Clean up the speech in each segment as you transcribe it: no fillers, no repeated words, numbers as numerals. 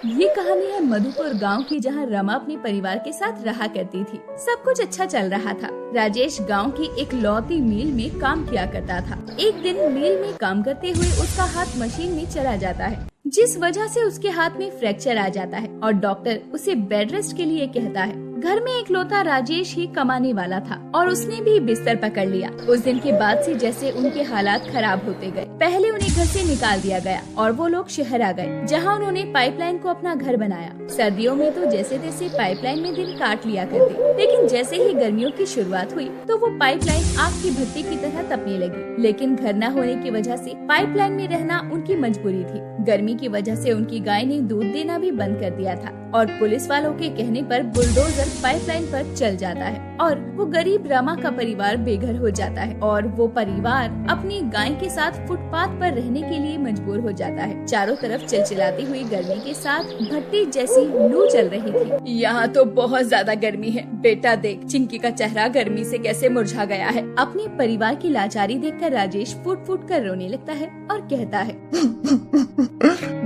ये कहानी है मधुपुर गांव की, जहां रमा अपने परिवार के साथ रहा करती थी। सब कुछ अच्छा चल रहा था। राजेश गांव की एक लौती मिल में काम किया करता था। एक दिन मिल में काम करते हुए उसका हाथ मशीन में चला जाता है, जिस वजह से उसके हाथ में फ्रैक्चर आ जाता है और डॉक्टर उसे बेड रेस्ट के लिए कहता है। घर में इकलौता राजेश ही कमाने वाला था और उसने भी बिस्तर पकड़ लिया। उस दिन के बाद से जैसे उनके हालात खराब होते गए। पहले उन्हें घर से निकाल दिया गया और वो लोग शहर आ गए, जहां उन्होंने पाइपलाइन को अपना घर बनाया। सर्दियों में तो जैसे तैसे पाइपलाइन में दिन काट लिया करते, लेकिन जैसे ही गर्मियों की शुरुआत हुई तो वो पाइपलाइन आग की भट्टी की तरह तपने लगी। लेकिन घर न होने की वजह से पाइपलाइन में रहना उनकी मजबूरी थी। गर्मी की वजह से उनकी गाय ने दूध देना भी बंद कर दिया था और पुलिस वालों के कहने पर बुलडोजर पाइपलाइन पर चल जाता है और वो गरीब रमा का परिवार बेघर हो जाता है और वो परिवार अपनी गाय के साथ फुटपाथ पर रहने के लिए मजबूर हो जाता है। चारों तरफ चिलचिलाती हुई गर्मी के साथ भट्टी जैसी लू चल रही थी। यहाँ तो बहुत ज्यादा गर्मी है बेटा, देख चिंकी का चेहरा गर्मी से कैसे मुरझा गया है। अपने परिवार की लाचारी देखकर राजेश फुट फुट कर रोने लगता है और कहता है,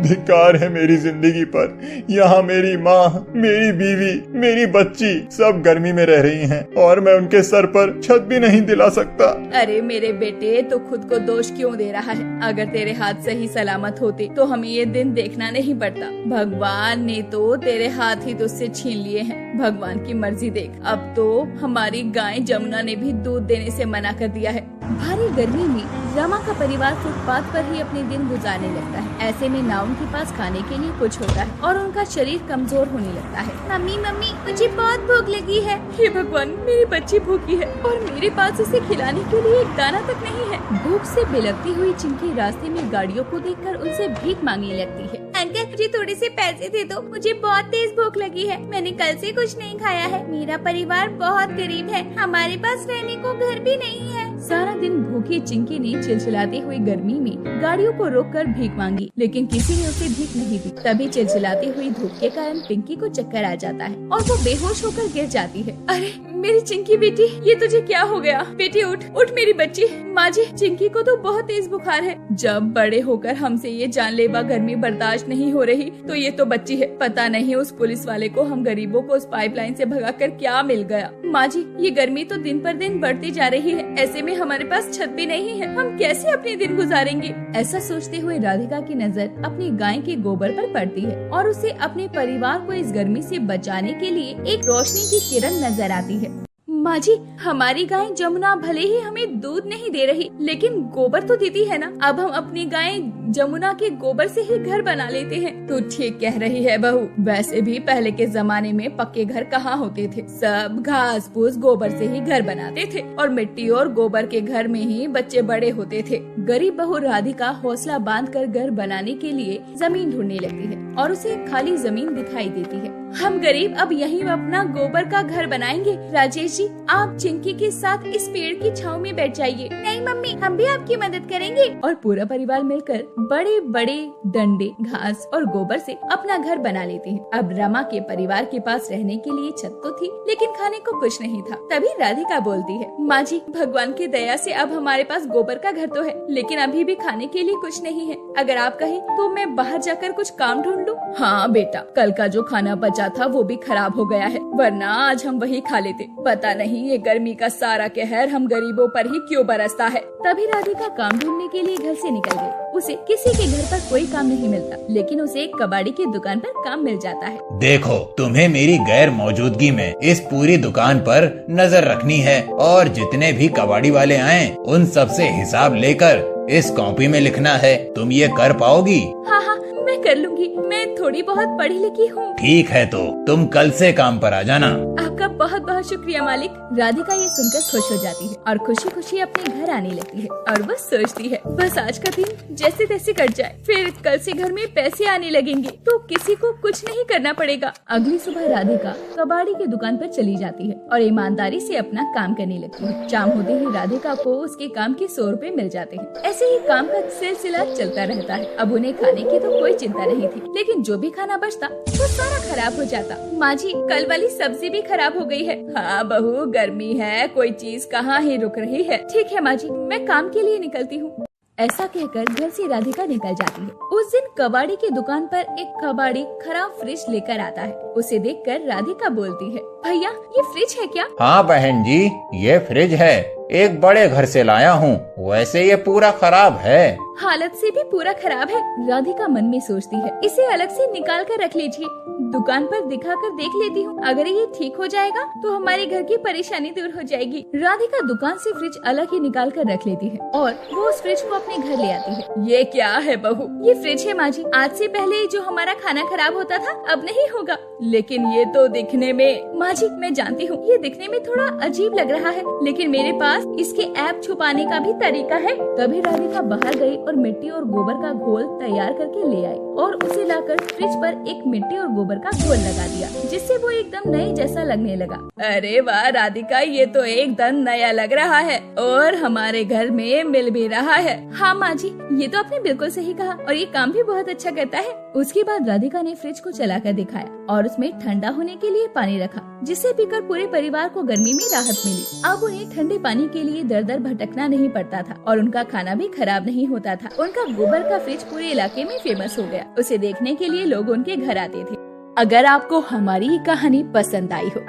धिक्कार है मेरी जिंदगी पर। यहाँ मेरी माँ, मेरी बीवी, मेरी बच्ची सब गर्मी में रह रही हैं और मैं उनके सर पर छत भी नहीं दिला सकता। अरे मेरे बेटे, तो खुद को दोष क्यों दे रहा है? अगर तेरे हाथ सही सलामत होते तो हमें ये दिन देखना नहीं पड़ता। भगवान ने तो तेरे हाथ ही तुझसे छीन लिए हैं। भगवान की मर्जी देख, अब तो हमारी गाय जमुना ने भी दूध देने से मना कर दिया है। भारी गर्मी में रमा का परिवार फुटपाथ पर ही अपने दिन गुजारने लगता है। ऐसे में ना उनके पास खाने के लिए कुछ होता है और उनका शरीर कमजोर होने लगता है। मम्मी मम्मी, मुझे बहुत भूख लगी है। हे भगवान, मेरी बच्ची भूखी है और मेरे पास उसे खिलाने के लिए एक दाना तक नहीं है। भूख से बिलखती हुई चिंकी रास्ते में गाड़ियों को देखकर उनसे भीख मांगने लगती है। अंकल, मुझे थोड़े से पैसे दे दो, मुझे बहुत तेज भूख लगी है। मैंने कल से कुछ नहीं खाया है। मेरा परिवार बहुत गरीब है, हमारे पास रहने को घर भी नहीं है। सारा दिन भूखी चिंकी ने चिलचिलाती हुई गर्मी में गाड़ियों को रोककर भीख मांगी, लेकिन किसी ने उसे भीख नहीं दी। तभी चिलचिलाती हुई धूप के कारण पिंकी को चक्कर आ जाता है और वो बेहोश होकर गिर जाती है। अरे मेरी चिंकी बेटी, ये तुझे क्या हो गया? बेटी उठ उठ मेरी बच्ची। माँ जी, चिंकी को तो बहुत तेज बुखार है। जब बड़े होकर हमसे ये जानलेवा गर्मी बर्दाश्त नहीं हो रही तो ये तो बच्ची है। पता नहीं उस पुलिस वाले को हम गरीबों को उस पाइपलाइन से भगाकर क्या मिल गया। माँ जी, ये गर्मी तो दिन पर दिन बढ़ती जा रही है। ऐसे में हमारे पास छत भी नहीं है, हम कैसे अपने दिन गुजारेंगे? ऐसा सोचते हुए राधिका की नजर अपनी गाय के गोबर पर पड़ती है और उसे अपने परिवार को इस गर्मी से बचाने के लिए एक रोशनी की किरण नजर आती है। माँ जी, हमारी गाय जमुना भले ही हमें दूध नहीं दे रही, लेकिन गोबर तो देती है ना। अब हम अपनी गाय जमुना के गोबर से ही घर बना लेते हैं। तू ठीक कह रही है बहू। वैसे भी पहले के जमाने में पक्के घर कहाँ होते थे, सब घास फूस गोबर से ही घर बनाते थे और मिट्टी और गोबर के घर में ही बच्चे बड़े होते थे। गरीब बहू राधिका हौसला बांधकर घर बनाने के लिए जमीन ढूंढने लगती है और उसे खाली जमीन दिखाई देती है। हम गरीब अब यहीं अपना गोबर का घर बनाएंगे। राजेश जी, आप चिंकी के साथ इस पेड़ की छांव में बैठ जाइए। नहीं मम्मी, हम भी आपकी मदद करेंगे। और पूरा परिवार मिलकर बड़े बड़े डंडे, घास और गोबर से अपना घर बना लेते हैं। अब रमा के परिवार के पास रहने के लिए छत तो थी, लेकिन खाने को कुछ नहीं था। तभी राधिका बोलती है, माँ जी, भगवान की दया से अब हमारे पास गोबर का घर तो है, लेकिन अभी भी खाने के लिए कुछ नहीं है। अगर आप कहें तो मैं बाहर जाकर कुछ काम ढूंढ लूं। हाँ बेटा, कल का जो खाना बचा था वो भी खराब हो गया है, वरना आज हम वही खा लेते। पता नहीं ये गर्मी का सारा कहर हम गरीबों पर ही क्यों बरसता है। तभी राधिका काम ढूंढने के लिए घर से निकल गई। उसे किसी के घर पर कोई काम नहीं मिलता, लेकिन उसे एक कबाड़ी की दुकान पर काम मिल जाता है। देखो, तुम्हें मेरी गैर मौजूदगी में इस पूरी दुकान पर नजर रखनी है और जितने भी कबाड़ी वाले आए उन सब से हिसाब लेकर इस कॉपी में लिखना है। तुम ये कर पाओगी? हाँ हाँ, मैं कर लूंगी। मैं थोड़ी बहुत पढ़ी लिखी हूँ। ठीक है, तो तुम कल से काम पर आ जाना। आपका बहुत बहुत शुक्रिया मालिक। राधिका ये सुनकर खुश हो जाती है और खुशी खुशी अपने घर आने लगती है और बस सोचती है, बस आज का दिन जैसे तैसे कट जाए, फिर कल से घर में पैसे आने लगेंगे तो किसी को कुछ नहीं करना पड़ेगा। अगली सुबह राधिका कबाड़ी की दुकान पर चली जाती है और ईमानदारी से अपना काम करने लगती है। शाम होते ही राधिका को उसके काम के 100 रुपए मिल जाते हैं। ऐसे ही काम का सिलसिला चलता रहता है। अब उन्हें खाने की तो कोई चिंता नहीं थी, लेकिन जो भी खाना बचता वो सारा खराब हो जाता। माँ जी, कल वाली सब्जी भी खराब हो गई है। हाँ बहू, गर्मी है, कोई चीज कहाँ ही रुक रही है। ठीक है माँ जी, मैं काम के लिए निकलती हूँ। ऐसा कहकर घर से राधिका निकल जाती है। उस दिन कबाड़ी की दुकान पर एक कबाड़ी खराब फ्रिज लेकर आता है। उसे देखकर राधिका बोलती है, भैया ये फ्रिज है क्या? हाँ बहन जी, ये फ्रिज है, एक बड़े घर से लाया हूँ, वैसे ये पूरा खराब है। हालत से भी पूरा खराब है, राधिका मन में सोचती है। इसे अलग से निकाल कर रख लीजिए, दुकान पर दिखा कर देख लेती हूँ, अगर ये ठीक हो जाएगा तो हमारे घर की परेशानी दूर हो जाएगी। राधिका दुकान से फ्रिज अलग ही निकाल कर रख लेती है और वो उस फ्रिज को अपने घर ले आती है। ये क्या है बहू? ये फ्रिज है माँ जी, आज से पहले जो हमारा खाना खराब होता था अब नहीं होगा। लेकिन ये तो दिखने में, माँ जी मैं जानती हूँ ये दिखने में थोड़ा अजीब लग रहा है, लेकिन मेरे पास इसके ऐप छुपाने का भी तरीका है। तभी राधिका बाहर गई और मिट्टी और गोबर का घोल तैयार करके ले आई और उसे लाकर फ्रिज पर एक मिट्टी और गोबर का घोल लगा दिया, जिससे वो एकदम नए जैसा लगने लगा। अरे वाह राधिका, ये तो एकदम नया लग रहा है और हमारे घर में मिल भी रहा है। हाँ माँ जी, ये तो आपने बिल्कुल सही कहा और ये काम भी बहुत अच्छा करता है। उसके बाद राधिका ने फ्रिज को चलाकर दिखाया और उसमें ठंडा होने के लिए पानी रखा, जिसे पीकर पूरे परिवार को गर्मी में राहत मिली। अब उन्हें ठंडे पानी के लिए दर दर भटकना नहीं पड़ता था और उनका खाना भी खराब नहीं होता था। उनका गोबर का फ्रिज पूरे इलाके में फेमस हो गया। उसे देखने के लिए लोग उनके घर आते थे। अगर आपको हमारी ये कहानी पसंद आई हो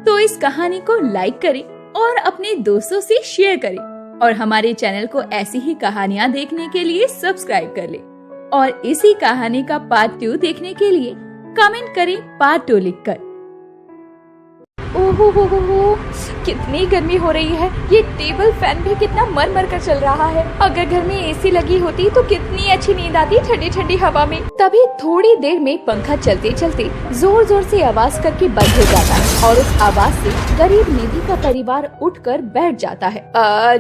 तो इस कहानी को लाइक करें और अपने दोस्तों से शेयर करें और हमारे चैनल को ऐसी ही कहानियाँ देखने के लिए सब्सक्राइब कर लें और इसी कहानी का पार्ट 2 देखने के लिए कमेंट करें पार्ट 2 लिखकर। ओहो हो, कितनी गर्मी हो रही है। ये टेबल फैन भी कितना मर मर कर चल रहा है। अगर घर में एसी लगी होती तो कितनी अच्छी नींद आती ठंडी ठंडी हवा में। तभी थोड़ी देर में पंखा चलते चलते जोर जोर से आवाज करके बंद हो जाता है और उस आवाज से गरीब निधि का परिवार उठकर बैठ जाता है।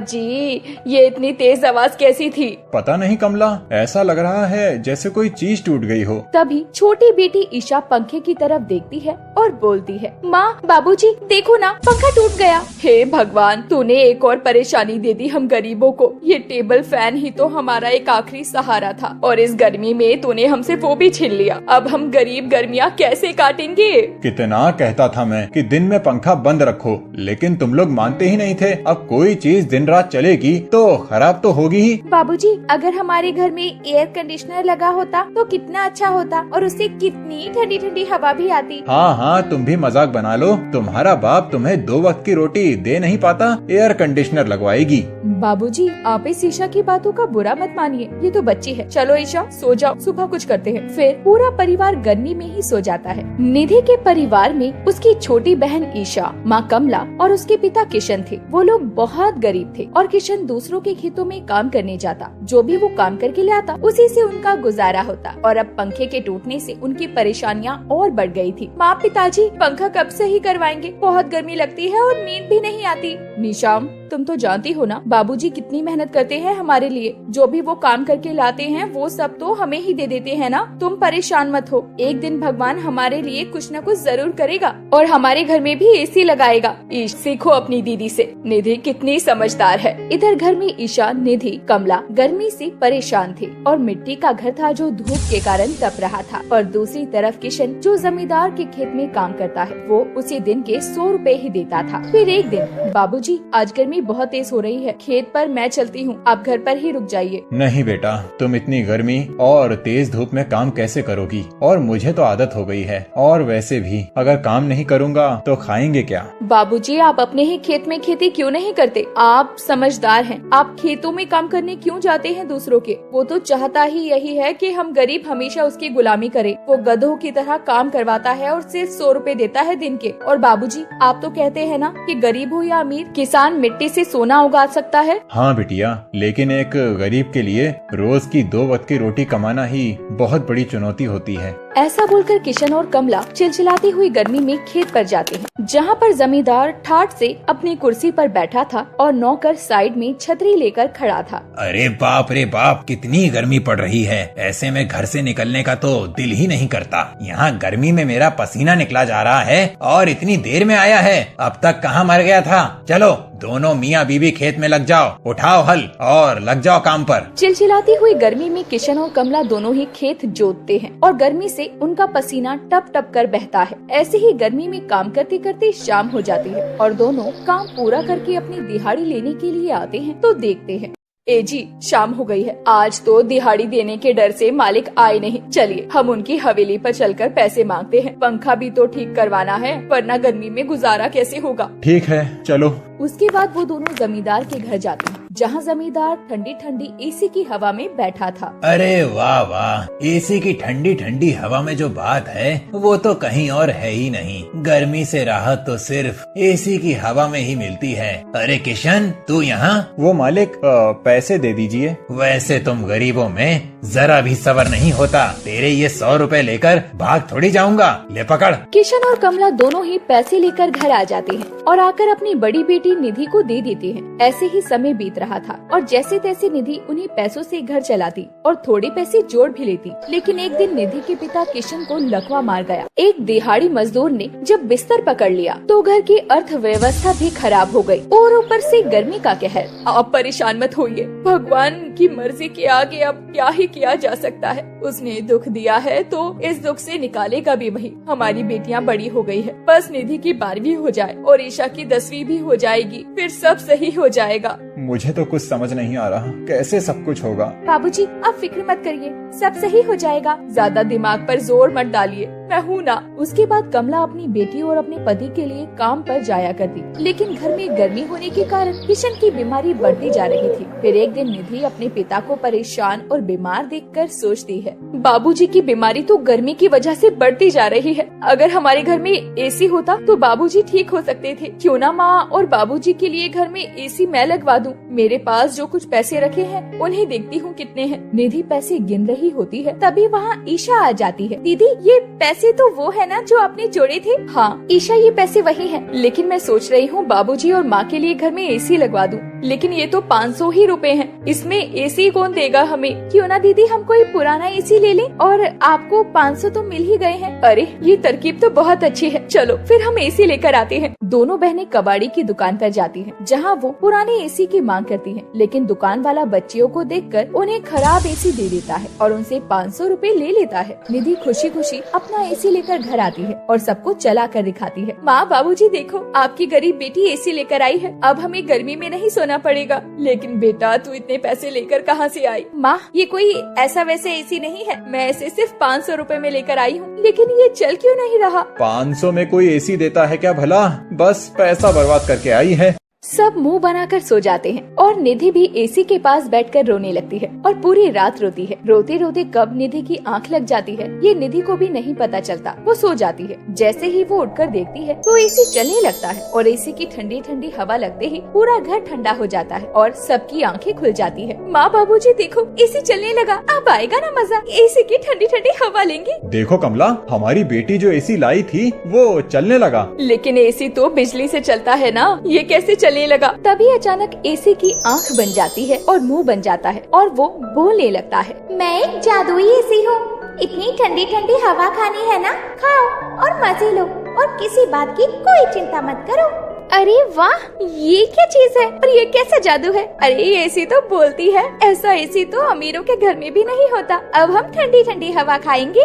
जी, ये इतनी तेज आवाज कैसी थी? पता नहीं कमला, ऐसा लग रहा है जैसे कोई चीज टूट गई हो। तभी छोटी बेटी ईशा पंखे की तरफ देखती है और बोलती है, माँ बाबूजी देखो ना, पंखा टूट गया। हे भगवान, तूने एक और परेशानी दे दी हम गरीबों को। ये टेबल फैन ही तो हमारा एक आखिरी सहारा था और इस गर्मी में तूने हमसे वो भी छीन लिया। अब हम गरीब गर्मियाँ कैसे काटेंगे? कितना कहता था मैं कि दिन में पंखा बंद रखो, लेकिन तुम लोग मानते ही नहीं थे। अब कोई चीज दिन रात चलेगी तो खराब तो होगी ही। बाबूजी, अगर हमारे घर में एयर कंडीशनर लगा होता तो कितना अच्छा होता और उससे कितनी ठंडी ठंडी हवा भी आती। हाँ, तुम भी मजाक बना लो। तुम्हारा बाप तुम्हें 2 वक्त की रोटी दे नहीं पाता, एयर कंडीशनर लगवाएगी। बाबूजी, आप इस ईशा की बातों का बुरा मत मानिए, ये तो बच्ची है। चलो ईशा सो जाओ, सुबह कुछ करते हैं। फिर पूरा परिवार गर्मी में ही सो जाता है। निधि के परिवार में उसकी छोटी बहन ईशा, माँ कमला और उसके पिता किशन थे। वो लोग बहुत गरीब थे और किशन दूसरों के खेतों में काम करने जाता। जो भी वो काम करके ले आता उसी से उनका गुजारा होता और अब पंखे के टूटने से उनकी परेशानियाँ और बढ़ गई थी। माँ पिताजी, पंखा कब से ही करवाएंगे? बहुत गर्मी लगती है और नींद भी नहीं आती। निशाम, तुम तो जानती हो ना बाबूजी कितनी मेहनत करते हैं हमारे लिए। जो भी वो काम करके लाते हैं वो सब तो हमें ही दे देते हैं ना। तुम परेशान मत हो, एक दिन भगवान हमारे लिए कुछ न कुछ जरूर करेगा और हमारे घर में भी एसी लगाएगा। सीखो अपनी दीदी से, निधि कितनी समझदार है। इधर घर में ईशा, निधि, कमला गर्मी से परेशान थे और मिट्टी का घर था जो धूप के कारण तप रहा था। और दूसरी तरफ किशन, जो जमींदार के खेत में काम करता है, वो उसी दिन के 100 रुपए ही देता था। फिर एक दिन, बाबूजी आज गर्मी बहुत तेज हो रही है, खेत पर मैं चलती हूँ, आप घर पर ही रुक जाइए। नहीं बेटा, तुम इतनी गर्मी और तेज धूप में काम कैसे करोगी? और मुझे तो आदत हो गई है, और वैसे भी अगर काम नहीं करूँगा तो खाएंगे क्या? बाबूजी, आप अपने ही खेत में खेती क्यों नहीं करते? आप समझदार हैं, आप खेतों में काम करने क्यों जाते हैं दूसरों के? वो तो चाहता ही यही है कि हम गरीब हमेशा उसकी गुलामी करें। वो गधों की तरह काम करवाता है और सिर्फ 100 रुपए देता है दिन के। और बाबूजी, आप तो कहते हैं ना कि गरीब हो या अमीर, किसान मिट्टी से सोना उगा सकता है। हाँ बिटिया, लेकिन एक गरीब के लिए रोज की 2 वक्त की रोटी कमाना ही बहुत बड़ी चुनौती होती है। ऐसा बोलकर किशन और कमला चिलचिलाती हुई गर्मी में खेत पर जाते हैं, जहाँ पर जमींदार ठाठ से अपनी कुर्सी पर बैठा था और नौकर साइड में छतरी लेकर खड़ा था। अरे बाप रे बाप, कितनी गर्मी पड़ रही है। ऐसे में घर से निकलने का तो दिल ही नहीं करता। यहाँ गर्मी में मेरा पसीना निकला जा रहा है और इतनी देर में आया है, अब तक कहाँ मर गया था। चलो दोनों मियाँ बीवी खेत में लग जाओ, उठाओ हल और लग जाओ काम पर। चिलचिलाती हुई गर्मी में किशन और कमला दोनों ही खेत जोतते हैं और गर्मी से उनका पसीना टप टप कर बहता है। ऐसे ही गर्मी में काम करते करते शाम हो जाती है और दोनों काम पूरा करके अपनी दिहाड़ी लेने के लिए आते हैं तो देखते हैं ए जी, शाम हो गई है। आज तो दिहाड़ी देने के डर से मालिक आए नहीं। चलिए हम उनकी हवेली पर चलकर पैसे मांगते हैं। पंखा भी तो ठीक करवाना है, वरना गर्मी में गुजारा कैसे होगा। ठीक है, चलो। उसके बाद वो दोनों जमींदार के घर जाते हैं, जहाँ जमींदार ठंडी ठंडी एसी की हवा में बैठा था। अरे वाह वाह, एसी की ठंडी ठंडी हवा में जो बात है वो तो कहीं और है ही नहीं। गर्मी से राहत तो सिर्फ एसी की हवा में ही मिलती है। अरे किशन, तू यहाँ? वो मालिक, पैसे दे दीजिए। वैसे तुम गरीबों में जरा भी सबर नहीं होता। तेरे ये 100 रुपए लेकर भाग थोड़ी जाऊंगा। ले पकड़। किशन और कमला दोनों ही पैसे लेकर घर आ जाते हैं और आकर अपनी बड़ी बेटी निधि को दे देते हैं। ऐसे ही समय बीत रहा था और जैसे तैसे निधि उन्हीं पैसों से घर चलाती और थोड़े पैसे जोड़ भी लेती। लेकिन एक दिन निधि के पिता किशन को लकवा मार गया। एक दिहाड़ी मजदूर ने जब बिस्तर पकड़ लिया तो घर की अर्थव्यवस्था भी खराब हो गई और ऊपर से गर्मी का कहर। आप परेशान मत होइए, भगवान की मर्जी के आगे अब क्या ही किया जा सकता है। उसने दुख दिया है तो इस दुख से निकालेगा भी वही। हमारी बेटियां बड़ी हो गई है, बस निधि की 12वीं हो जाए और ईशा की 10वीं भी हो जाएगी, फिर सब सही हो जाएगा। मुझे तो कुछ समझ नहीं आ रहा, कैसे सब कुछ होगा। बाबूजी, आप फिक्र मत करिए, सब सही हो जाएगा। ज्यादा दिमाग पर जोर मत डालिए, मैं हूँ ना। उसके बाद कमला अपनी बेटी और अपने पति के लिए काम पर जाया करती, लेकिन घर में गर्मी होने के कारण किशन की बीमारी बढ़ती जा रही थी। फिर एक दिन निधि अपने पिता को परेशान और बीमार देखकर सोचती है, बाबूजी की बीमारी तो गर्मी की वजह से बढ़ती जा रही है। अगर हमारे घर में एसी होता तो बाबूजी ठीक हो सकते थे। क्यों ना माँ और बाबूजी के लिए घर में एसी मैं लगवा दूं। मेरे पास जो कुछ पैसे रखे हैं उन्हें देखती हूँ कितने हैं। निधि पैसे गिन रही होती है, तभी वहाँ ईशा आ जाती है। दीदी, ये पैसे तो वो है ना जो आपने जोड़े थे? हाँ ईशा, ये पैसे वही हैं, लेकिन मैं सोच रही हूँ बाबूजी और माँ के लिए घर में एसी लगवा दूं। लेकिन ये तो 500 ही रुपए हैं, इसमें एसी कौन देगा हमें? क्यों ना दीदी हम कोई पुराना एसी ले लें और आपको 500 तो मिल ही गए हैं। अरे ये तरकीब तो बहुत अच्छी है, चलो फिर हम एसी लेकर आते हैं। दोनों बहनें कबाड़ी की दुकान पर जाती हैं, जहां वो पुराने एसी की मांग करती हैं, लेकिन दुकान वाला बच्चियों को देखकर उन्हें खराब एसी दे देता है और उनसे 500 रुपए ले लेता है। निधि खुशी खुशी अपना एसी लेकर घर आती है और सबको चला कर दिखाती है। माँ, बाबूजी देखो, आपकी गरीब बेटी एसी लेकर आई है, अब हमें गर्मी में नहीं सोना पड़ेगा। लेकिन बेटा, तू इतने पैसे लेकर कहाँ से आई? माँ, ये कोई ऐसा वैसे एसी नहीं है, मैं इसे सिर्फ 500 रुपए में लेकर आई हूँ। लेकिन ये चल क्यों नहीं रहा? 500 में कोई एसी देता है क्या भला? बस पैसा बर्बाद करके आई है। सब मुंह बनाकर सो जाते हैं और निधि भी एसी के पास बैठकर रोने लगती है और पूरी रात रोती है। रोते रोते कब निधि की आंख लग जाती है ये निधि को भी नहीं पता चलता। वो सो जाती है। जैसे ही वो उठकर देखती है तो एसी चलने लगता है और एसी की ठंडी ठंडी हवा लगते ही पूरा घर ठंडा हो जाता है और सबकी आंखें खुल जाती है। माँ, बाबूजी देखो, एसी चलने लगा, अब आएगा ना मजा, एसी की ठंडी ठंडी हवा लेंगे। देखो कमला, हमारी बेटी जो एसी लाई थी वो चलने लगा। लेकिन एसी तो बिजली से चलता है ना, ये कैसे चलने लगा? तभी अचानक एसी की आंख बन जाती है और मुंह बन जाता है और वो बोलने लगता है, मैं एक जादुई एसी हूँ, इतनी ठंडी ठंडी हवा खानी है ना, खाओ और मजे लो और किसी बात की कोई चिंता मत करो। अरे वाह, ये क्या चीज है और ये कैसा जादू है? अरे ये एसी तो बोलती है, ऐसा एसी तो अमीरों के घर में भी नहीं होता। अब हम ठंडी ठंडी हवा खाएंगे।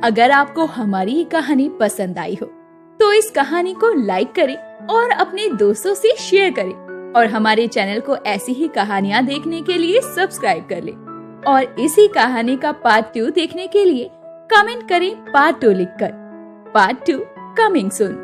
अगर आपको हमारी ये कहानी पसंद आई हो तो इस कहानी को लाइक करें और अपने दोस्तों से शेयर करें और हमारे चैनल को ऐसी ही कहानियाँ देखने के लिए सब्सक्राइब कर लें और इसी कहानी का पार्ट 2 देखने के लिए कमेंट करें पार्ट 2 लिखकर। Part 2 coming soon.